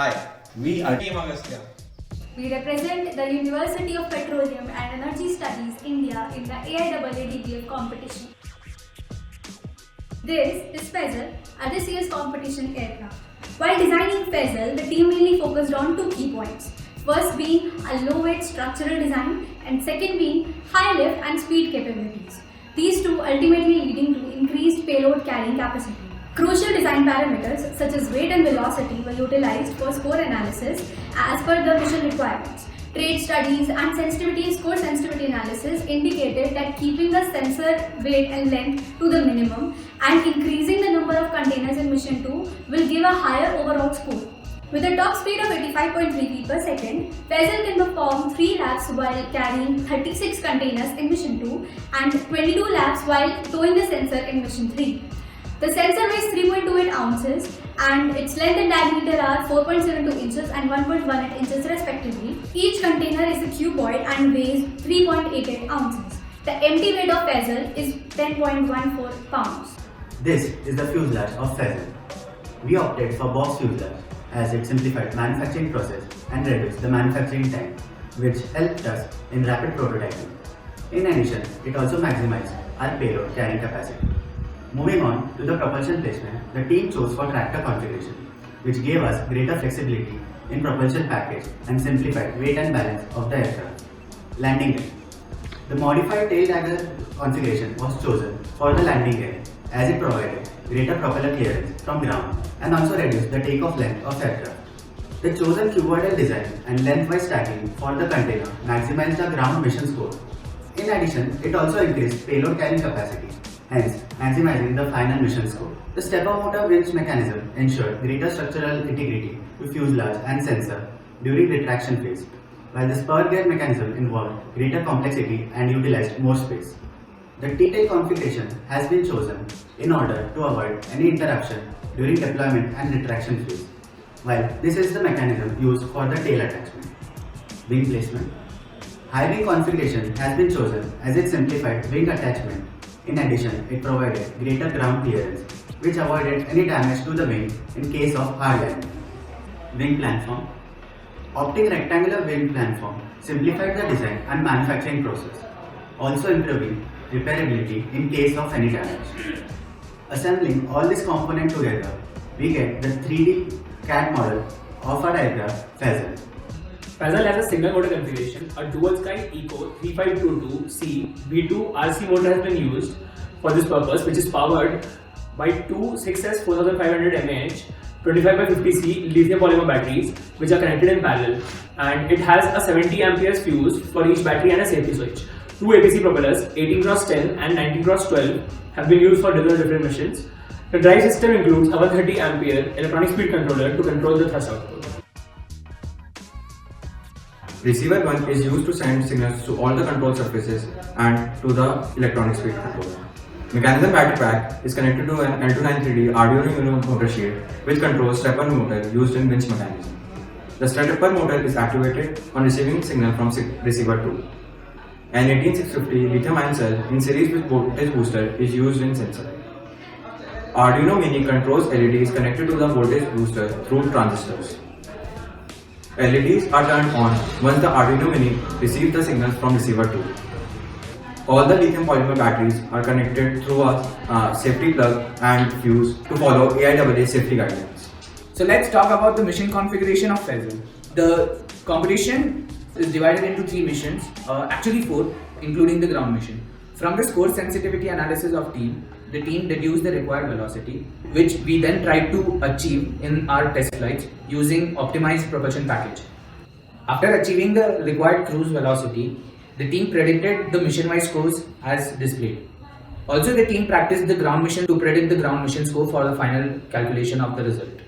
Hi, we are Team Agastya. We represent the University of Petroleum and Energy Studies, India in the AIAADBF competition. This is Faisal, a this year's competition aircraft. While designing Faisal, the team mainly focused on two key points. First being a low-weight structural design and second being high lift and speed capabilities. These two ultimately leading to increased payload carrying capacity. Crucial design parameters such as weight and velocity were utilized for score analysis as per the mission requirements. Trade studies and score sensitivity analysis indicated that keeping the sensor weight and length to the minimum and increasing the number of containers in mission 2 will give a higher overall score. With a top speed of 85.3 feet per second, Faisal can perform 3 laps while carrying 36 containers in mission 2 and 22 laps while towing the sensor in mission 3. The sensor weighs 3.28 ounces and its length and diameter are 4.72 inches and 1.18 inches respectively. Each container is a cuboid and weighs 3.88 ounces. The empty weight of Faisal is 10.14 pounds. This is the fuselage of Faisal. We opted for box fuselage as it simplified manufacturing process and reduced the manufacturing time, which helped us in rapid prototyping. In addition, it also maximized our payload carrying capacity. Moving on to the propulsion placement, the team chose for tractor configuration, which gave us greater flexibility in propulsion package and simplified weight and balance of the aircraft. Landing gear. The modified tail dagger configuration was chosen for the landing gear as it provided greater propeller clearance from ground and also reduced the takeoff length of aircraft. The chosen cuboidal design and lengthwise stacking for the container maximized the ground mission score. In addition, it also increased payload carrying capacity, hence maximizing the final mission score. The stepper motor winch mechanism ensured greater structural integrity to fuselage and sensor during retraction phase, while the spur gear mechanism involved greater complexity and utilized more space. The T-tail configuration has been chosen in order to avoid any interruption during deployment and retraction phase, while this is the mechanism used for the tail attachment. Wing placement. High wing configuration has been chosen as it simplified wing attachment. In addition, it provided greater ground clearance, which avoided any damage to the wing in case of hard landing. Wing planform. Opting rectangular wing planform simplified the design and manufacturing process, also improving repairability in case of any damage. Assembling all these components together, we get the 3D CAD model of our aircraft Faisal. Faisal has a single motor configuration. A dual sky Eco 3522C V2 RC motor has been used for this purpose, which is powered by two 6S 4500 mAh 25x50C lithium polymer batteries, which are connected in parallel, and it has a 70 amperes fuse for each battery and a safety switch. Two APC propellers 18x10 and 19x12 have been used for different missions. The drive system includes a 130 ampere electronic speed controller to control the thrust output. Receiver 1 is used to send signals to all the control surfaces and to the electronic speed controller. Mechanism battery pack is connected to an L293D Arduino Uno motor shield, which controls stepper motor used in winch mechanism. The stepper motor is activated on receiving signal from receiver 2. An 18650 lithium-ion cell in series with voltage booster is used in sensor. Arduino Mini controls LEDs connected to the voltage booster through transistors. LEDs are turned on once the Arduino Mini receives the signals from receiver 2. All the lithium polymer batteries are connected through a safety plug and fuse to follow AIAA safety guidelines. So let's talk about the mission configuration of Faisal. The competition is divided into 3 missions, actually 4, including the ground mission. From the score sensitivity analysis of the team deduced the required velocity, which we then tried to achieve in our test flights using optimized propulsion package. After achieving the required cruise velocity, the team predicted the mission-wise scores as displayed. Also, the team practiced the ground mission to predict the ground mission score for the final calculation of the result.